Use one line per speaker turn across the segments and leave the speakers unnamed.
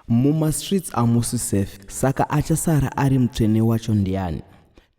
Mumastreets hamusi safe, saka achasara ari mutsvene wacho ndiani?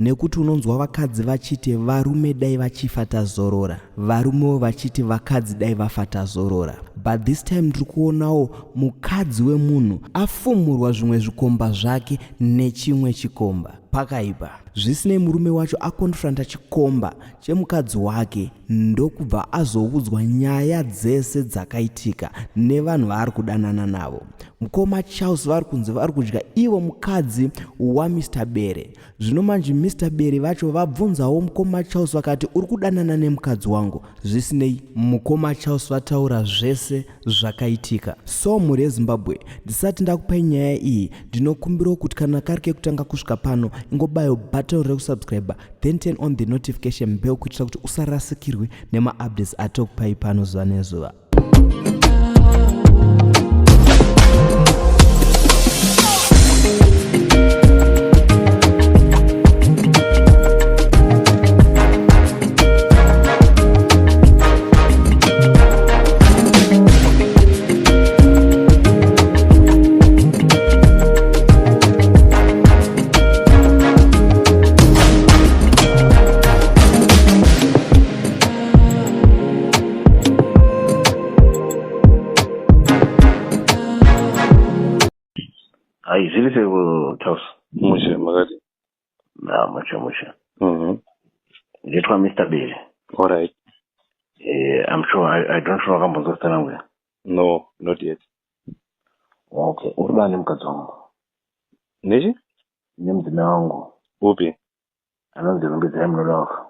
Nekuti unonzwa vakadzi vachiti varume dai vachifa tazorora, varumewo vachiti vakadzi dai vafa tazorora. But this time ndiri kuonawo mukadzi wemunhu afumurwa zvimwe zvikomba zvake nechimwe chikomba pakaipa. Zvisinei murume wacho akonfranta chikomba chemukadzi wake ndokubva azoudzwa nyaya dzese dzakaitika nevanhu vaari kudanana navo. Mukoma Charles vari kunzi vari kudya ivo mukadzi waMr Bere. Zvino manje Mr Bere vacho vabvunzawo mukoma Charles vakati uri kudanana nemukadzi wangu. Zvisinei mukoma Charles vataura zvese zvakaitika. So mhuri yeZimbabwe, ndisati ndakupai nyaya iyi ndinokumbirawo kuti kana kari kekutanga kusvika pano ingobayo button rekusubscribe then turn on the notification bell kuitira kuti usarasikirwe nemaupdates atokupai pano zuva nezuva.
Hai, zviri seko Charles?
Mushe makati.
Mushe. Nditwa Mr Bere.
All right.
I'm sure I don't know wakambozositana nguya.
No, not yet.
Okay, uri bani mukadzi wangu?
Nechi?
Nemudzimai wangu.
Upi?
Anonzi Rumbidzai munoda wafa.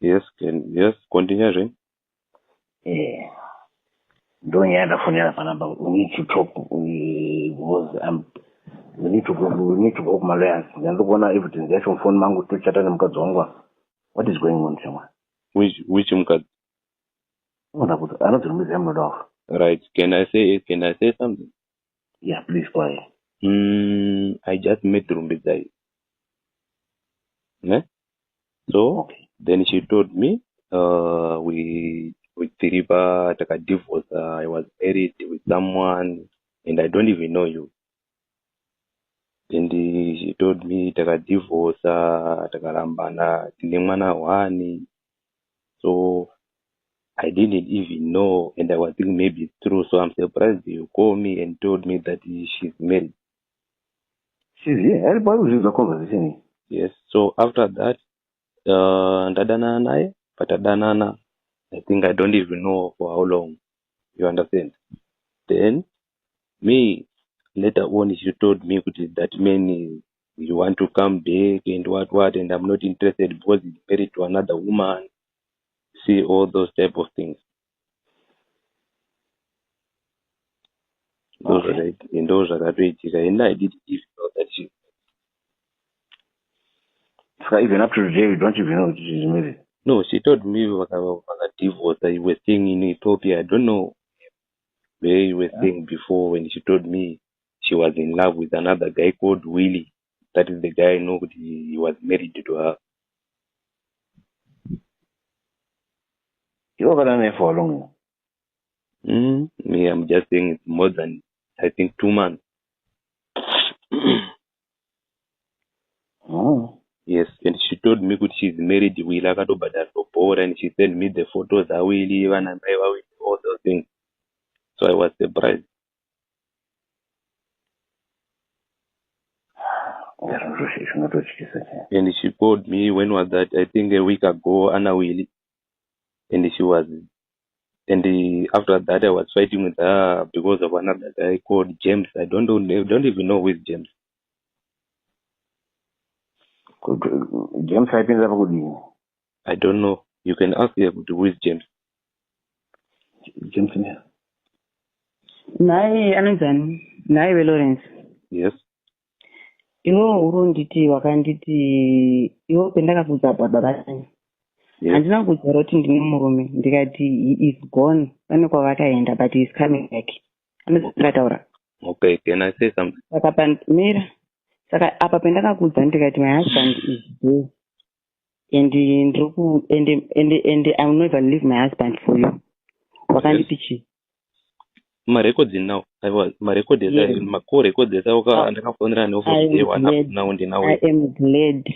Yes, continue zveni.
Ndo nyaya ndafonera panapa. We need to talk because we need to go kuma lawyers. Ndiri kuona evidence yacho mufoni mangu tochata nemukadzi wangu. What is going on shamwa?
Which mukadzi?
Anonzi Rumbidzai munoda wafa.
Right. Can I say something?
Yeah, please go ahead.
I just met Rumbidzai. Ne? So
Okay.
then she told me we Tiriba took a divorce. I was married with someone and I don't even know you. And she told me took a divorce, took a rambana, tinemana wani. So I didn't even know, and I was thinking maybe it's true. So I'm surprised you called me and told me that she's married.
She's here. Everybody was in the conversation.
Yes. So after that, Ndadana and I think I don't even know for how long. You understand? Then me later on she told me that man you want to come back and what, and I'm not interested because he's married to another woman. See all those type of things. Those are right. In those are right. And I didn't even know that she.
So even up to today, you don't even know she's married.
No, she told me about a divorce that you were staying in Ethiopia. I don't know where you were staying before when she told me she was in love with another guy called Willie. That is the guy I know he was married to her.
You were there for how long?
Me, I'm just saying it's more than, I think, 2 months.
Oh.
Yes, and she told me she's married to Willie and she sent me the photos of Willie and all those things. So I was surprised. And she called me, when was that? I think a week ago, Anna Willie. And she was, after that I was fighting with her because of another guy called James. I don't even know who is James.
James happens ever good evening.
I don't know. You can ask her who is James.
James here.
Nai anonzani nai Lawrence.
Yes.
Iwo urunditi wakanditi iwo pendakabvunza baba vachanya.
Yes.
Handina kuudza kuti ndine murume ndikati he is gone pane kwavakaenda but he is coming back. Anozataura.
Okay, can I say something?
Saka mira. Saka apa pendakakuudza ndikati my husband is there. And I'm not even leave my husband for you. Wakanditi chi?
marecords now aiwa marecords
Yes.
macall records esauka ndakafonera neofofisi WhatsApp nawo ndinawo.
I am glad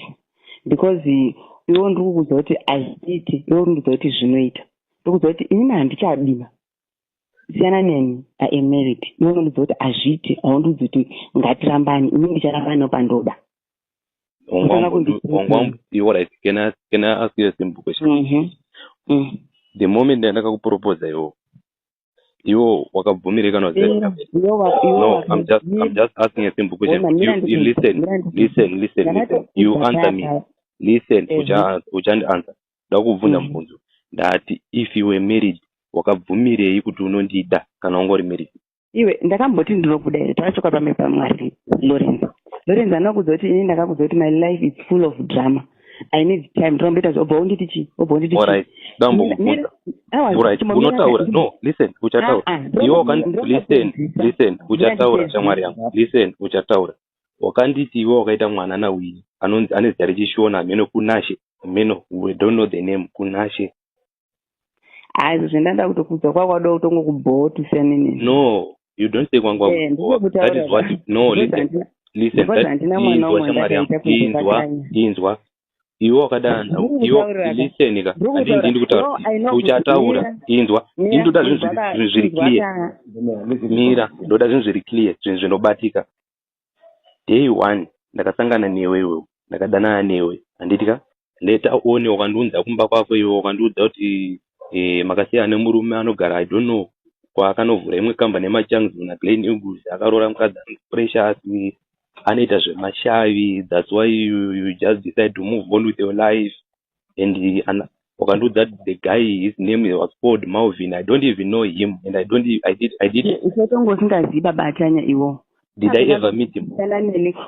because iwo ndiri kukuudza kuti azviiti, iwo ndikuudza kuti zvinoita. Ndiri kuudza kuti inini handichadiwa siyana neni, I am married. Iwo ndikuudza kuti azviiti, haundiudzi kuti ngatirambani, inini ndicharambanawo pandoda.
Alright, can I ask you a simple question? The moment ndakakupropose iwo wakabvumirika no? I'm just asking a simple question. You listen. You answer me. Listen, uchandi answer. Ndakubvunza mubvunzo ndati if you were married wakabvumirei kuti unondida kana ungori married?
Iwe ndakamboti ndinokuda here, takachoka pamwe paMwari. Lorenzo anakuudza kuti inini ndakakuudza kuti my life is full of drama. I need time. Ndinombeta obva unditi chi?
Alright, ndambokubvunza. Alright, unotaura. No, listen, uchataura. Iwo listen, uchataura shamwari yangu. Listen, uchataura. Wakanditi iwo wakaita mwana nawini anonzi ane zita rechishona meno kunashe. Meno, we don't know the name, kunashe.
Zvendanda kutokuudza kwakwadowa kutongokubhotisa nini.
No, you don't say kwangwa. That is what no, listen. Inzwa iwo wakadanza iwo listenika andindi kutaura uchataura inzwa indoda zvinhu zviri clear mira ndoda zvinhu zviri clear zvinhu zvinobatika. Day one ndakasangana newe iwewe ndakadanana newe handitika leta one wakandiudza kumba kwako iwe wakandiudza kuti makasiyana nemurume anogara I don't know kwaakanovhura imwe kamba nemachangu na Glen Eagles akarora mukadzi precious anoita zvemashavi. That's why you just decide to move on with your life. And wakandiudza that the guy, his name was called Malvin. I don't even know him, and I did.
Usatongosingaziba batanya iwo.
Did I ever meet him?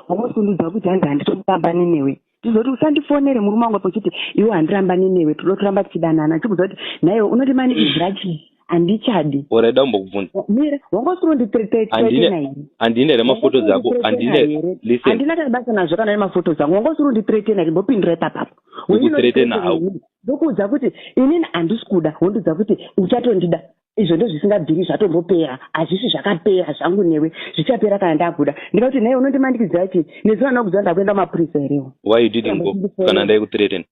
Wamusunduza kuti hanzi handitotambani newe. Ndizoti usandifonere murume wangu pochiti iwo handirambani newe todotoramba tichidanana. Chikuudza kuti naye unotimanikizira chii? Andichadi.
Alright, ndambokubvunza.
Mira, wangosirunditreatena
andine remafoto zako listen.
Andina tabasa nazvo kana remafoto zangu. Wangosirunditreatena iri mbopindura papapo.
Kutreatena how?
Ndokuudza kuti inini handisi kuda, wondiudza kuti uchatondida. Izvo ndozvisingabviri zvatombopera, hazvisi zvakapera zvangu newe, zvichapera kana ndakuda. Ndikati naye unondimanikidzira chii? Nezuva ndakudza ndakuenda mapurisa herewo.
Why you didn't go? Kana ndaikuthreaten?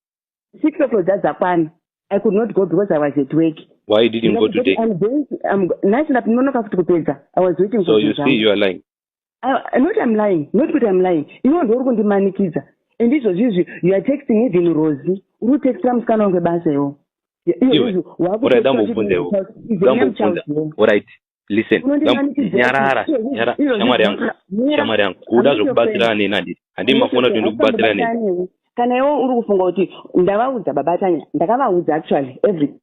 6
o'clock dzadzakwana. I could not go because I was at work.
Why you didn't go today?
I was waiting
so
for
you see you are lying.
I'm lying. Not that I'm lying. You want to go manikiza. And this was usually you are texting even Rosie. You text some kind of a baseo.
Alright, listen. Nyarara. Shamari yangu. Kuda zvokubatsira neni handiti. Handii mafona kuti ndikubatsira neni.
Kana iwo uri kufunga kuti ndavaudza babatanya, ndakavaudza actually every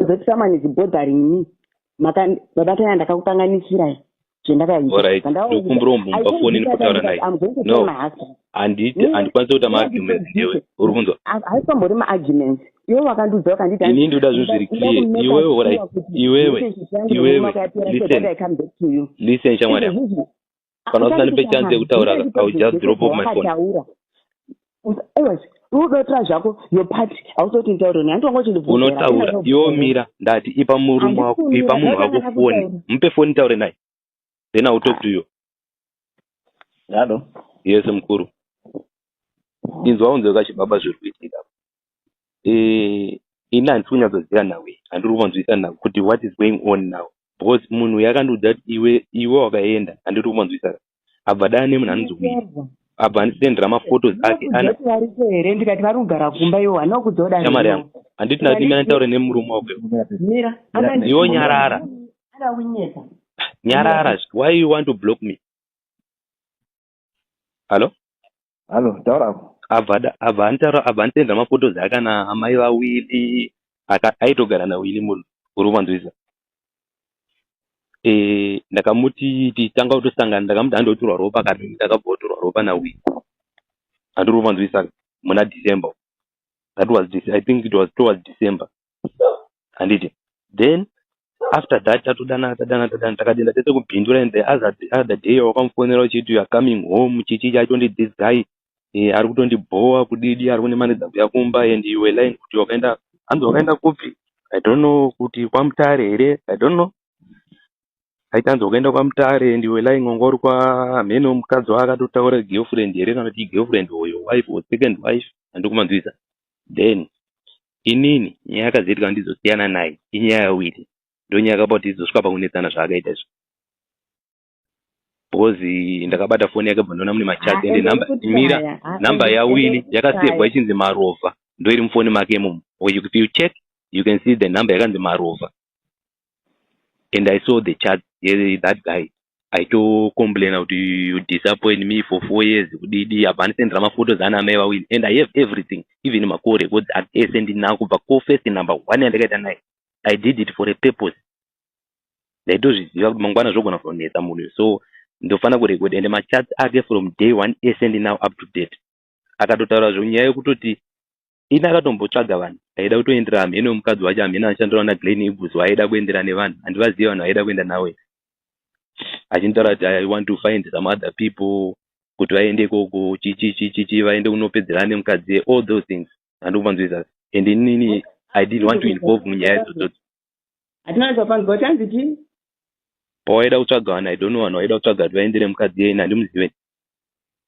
that someone is bothering me. Babatanya ndakakutanganisirai zvendakaita.
Alright, ndokumbura umbumba foni ndikutaura naye. No, handikwanisa kuita ma-arguments newe. Uri kunzwa?
Haisambori ma-arguments. Iwe wakandiudza wakanditi.
Inini ndoda zvinhu zviri clear. Iwewe, alright. Iwewe. Listen, shamwari yangu. Kana usanipe chance yekutaura, I will just drop off my phone.
Unotaura zvako your party hausoti ntauro ne handongo chindibvunza
unotaura iwo mira ndati ipa murume wako ipa munhu wako foni mupe foni taure naye then I will talk to you.
Hello.
Yes mukuru. Inzwa unzwe kachibaba zviri kuitika. Ina handisi kunyatsoziva nawe handiri kuvanzwisa nawe kuti what is going on now because munhu yakandiudza kuti iwe wakaenda handiri kuvanzwisa abva dana nemunhu anonzwi abva andisendera maphotos ake ana
here ndikati vari kugara kumba iwo hana kudzoda
shamari yangu handiti ndati mina nditaure nemurume wako
mira
iwo nyarara nyarara why you want to block me? Hello
taura
abva andisendera maphotos ake ana amai vawili aitogara nawili munhu uri kuvanzwisa. Ndakamuti titanga kutosangana ndakamuti andoturwa ropa kana ndakabhotorwa ropa nawili handiri kuvanzwisa muna December. I think it was towards December handiti. Then after that tatodana takadenda tese kubhindura and the other day wakamufonera uchiti you are coming home chichi chacho ndi this guy ari kutondibhowa kudidi ari kune mane dzangu yakumba and you were lying kuti wakaenda hanzi wakaenda kupi I don't know kuti kwamutare here I don't know. aitanzwa kuenda kwaMutare ndiwe laing'ongori kwamhene womukadzi wakatotaura girlfriend here kana kuti girlfriend oyo wife or second wife handikumanzwisa. Then inini nyaya yakazoitika ndizosiyana naye inyaya yawiri ndonyaya yakapa kuti izosvika pakunetsana zvaakaita izvo because ndakabata foni yake bva ndoona mune machat ende namba yawili yakasevhwa ichinzi Marova ndoiri mufoni make imomo. If you check you can see the number yakanzi Marova and I saw the chat. That guy aitocomplaina kuti you disappoint me for 4 years kudidi apa anisendera maphotos ana amai vawiri and I have everything, even macall records asendi nawo kubva first number 1 yandakaita naye. I did it for a purpose. Ndaitozviziva kuti mangwana zvogona kunetsa munhu, so ndofana kurecord and machat ake from day 1 esendi now up to date. Akatotaura zvonyaya yekutoti ina akatombotsvaga vanhu aida kutoendera hamhene womukadzi wacho, hamhene anoshandira na Glen Eagles waida kuendera nevanhu, handivaziva vanhu vaida kuenda nawe. Achintaura kuti I want to find some other people kuti vaende ikoko chichi vaende kunopedzerana nemukadzi, all those things handikumanzwisa. And inini I didn't want to involve munyaya idzodzo.
Hatina zvapanzwa kuti hanzi chii?
Pawaida kutsvaga vanhu, I don't know vanhu vaida kutsvaga kuti vaendere mukadzi yeni, handimuzive.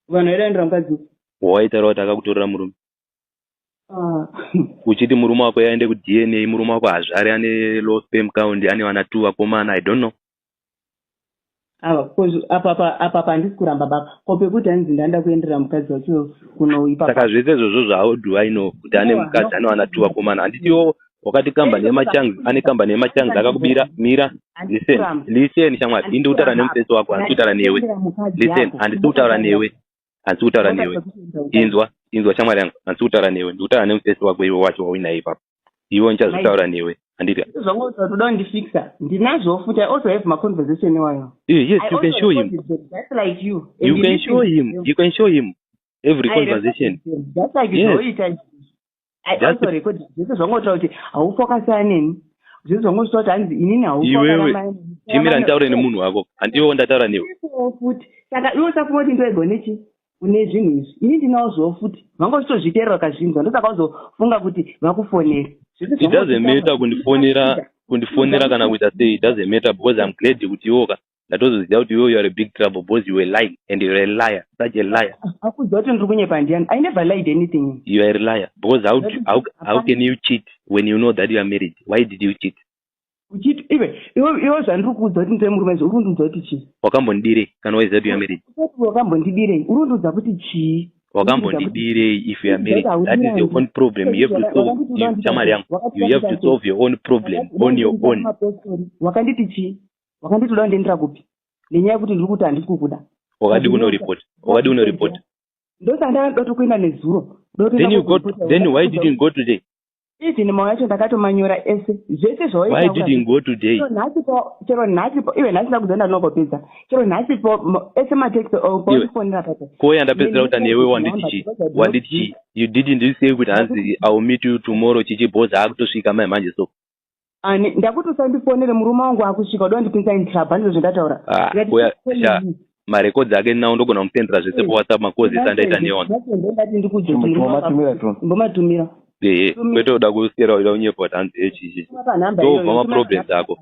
Vanhu vaida kuendera mukadzi
waitaura kuti akakutorera murume. Uchiti murume wako yaende kuDNA, murume wako hazvare ane low sperm count, ane vana 2 vakomana, I don't know.
Apa pandisi kuramba baba ko pekuti hanzi ndanda kuendera mukadzi wacho kunoipa.
Saka zvese izvozvo zvao do I know kuti ane mukadzi ane vana 2 vakomana. Handitiwo wakati kamba nemachangu ane kamba nemachangu akakubira mira. Listen shamwari, ndindi kutaura nemufesi wako, handisi kutaura newe. Listen, handisi kutaura newe. Handisi kutaura newe. Inzwa shamwari yangu, handisi kutaura newe. Ndikutaura nemufesi wako iwe wacho wawinaye ipapo. Iwe ndichazotaura newe. Andika.
Don't fix her. Ndinazo futhi I also have my conversation with
Yes, you can show him.
That's like you.
You can show him. You can show him every conversation.
That's like you know it. I also record this is wrong kuti haufocus aneni. This is wrong kuti hanzi inini haufocus.
Timira ntaure nemunhu wako. Handiwo ndataura newe.
Futhi saka iwe usafuna kuti ndoegone chi une zvinhu izvi. Ini ndinawo futhi. Vangositozviteerera kazvinzwa ndosaka uzofunga kuti vakufonera.
It doesn't matter kundifonera kana kuita sei, it doesn't matter because I'm glad kuti iwoka ndatozoziva kuti you are a big trouble because you were lying and you are a liar, such a liar.
Akuziva kuti ndiri kunyepa ndiani? I never lied anything.
You are a liar because how can you cheat when you know that you are married? Why did you cheat?
Uchiti iwe zvandiri kuudza kuti ndiwe murume uri kundiudza kuti chii?
Wakambondirei kana waiziva kuti you are married?
Wakambondirei uri kundiudza kuti chii?
Wakambondirei if you are married. That is your own problem. You have to solve. Shamari yangu, you have to solve your own problem on your own.
Wakanditi chii? Wakanditi uda kundiendera kupi? Nenyaya yekuti ndiri kuti handisi kukuda.
Wakadi uno report.
Ndosandada kuenda nezuro.
Then why didn't you go today?
Izvi nemao yacho ndakatomanyora ese zvese zvawaita.
Why didn't you go today?
Chero nhasipo iwe nhasi ndakuzenda ndinongopedza. Chero nhasipo ese matext paufonera papo.
Koya ndapedzera kuti newe wanditi you didn't say kuti hanzi I will meet you tomorrow chichibhoza akutosvika mai manje so.
Ani ndakuti usandifonere murume wangu akusvika uda kundipinza intraba ndizvo zvandataura.
Koya sha marekodzi ake nawo ndogona kumusendera zvese paWhatsApp makozi sandaita neona.
Ndati ndikujomatumira. Mbomatumira.
Kwete uda kusiyera uda unyepa kuti hanzi echichi. So vama problems ako.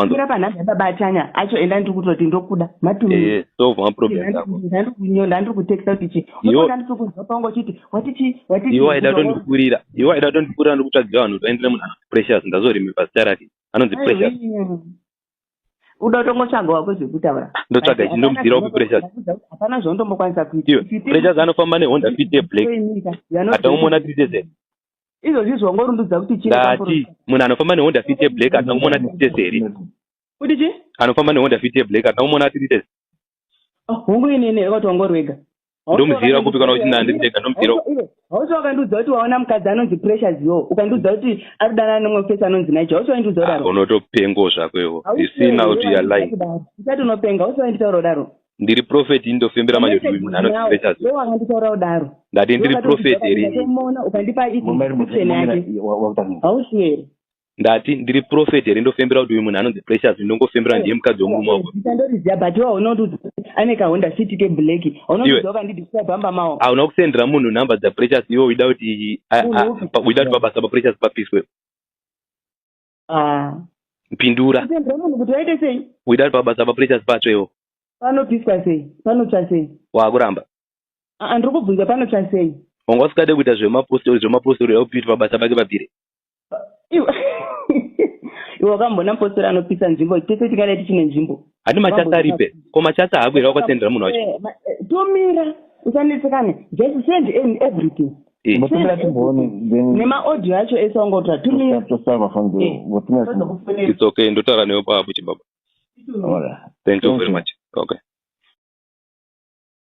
Ndira panhamba babatanya acho enda ndiri kutoti ndokuda matumira.
So vama problems ako.
Ndiri kunyonda ndiri kutext kuti chi. Ndiri kuzwa pango chiti wati
iwo aida tondikurira. Iwo aida tondikurira ndikutsvagira vanhu vaendere munhu Precious ndazoremember zita rake. Anonzi Precious.
Uda kutongotsvaga wako zvekutaura.
Ndotsvaga chindomudzira ku Precious.
Hapana zvondombokwanisa kuita.
Precious anofamba neHonda Fit Black. Ataumona Tritese.
Izvo zvongorundudza kuti chii?
Ndati munhu anofamba neHonda Fit Black ataumona Tritese here.
Kuti chi?
Anofamba neHonda Fit Black ataumona Tritese.
Hongu inene yakatongorwega.
Ndomudzira kupi kana kuti nandi ndega ndomudzira.
Hausi wakandudza kuti waona mukadzi anonzi Precious yo ukandudza kuti ari kudana nemumwe mufesi anonzi Naija. Hausi waindudza kudaro.
Unotopengo zvako iwo. You see now kuti you are lying.
Usati unopenga. Hausi wainditaura kudaro.
Ndiri prophet indofembera manje kuti munhu anonzi Precious.
Wewe wakanditaura kudaro.
Ndati ndiri prophet here.
Ukamuona ukandipa description yake. Hausi here.
Ndati ndiri prophet here ndofembera kuti munhu anonzi Precious ndongofembera ndiye mukadzi womurume wako.
Ndandoriziva but wewe unondudza ane kaHonda Fit Black. Unondudza ukandidescribe hamba mawo.
Auna kusendera munhu namba dza Precious iwo wida kuti basa pa Precious pa Peace. Pindura.
Kutendera munhu kuti waite sei?
Uida pabasa paprecious pacho iwo.
Panopiswa sei? Panotsva sei?
Wakuramba.
Ndiri kubvunza panotsva sei?
Wanga usikade kuita zvemapostori yaupiti pabasa pake papiri.
Iwe wakambona mupostori anopisa nzvimbo, tese tingada tichine nzvimbo.
Hadi machasa aripe. Ko machasa haabwera wakasendera munhu wacho.
Tomira usanetsekane. Just send in everything. Nema-audio acho ese wangotora tumira.
It's okay. Ndotaura newe papo chibaba. Thank you very much. Okay.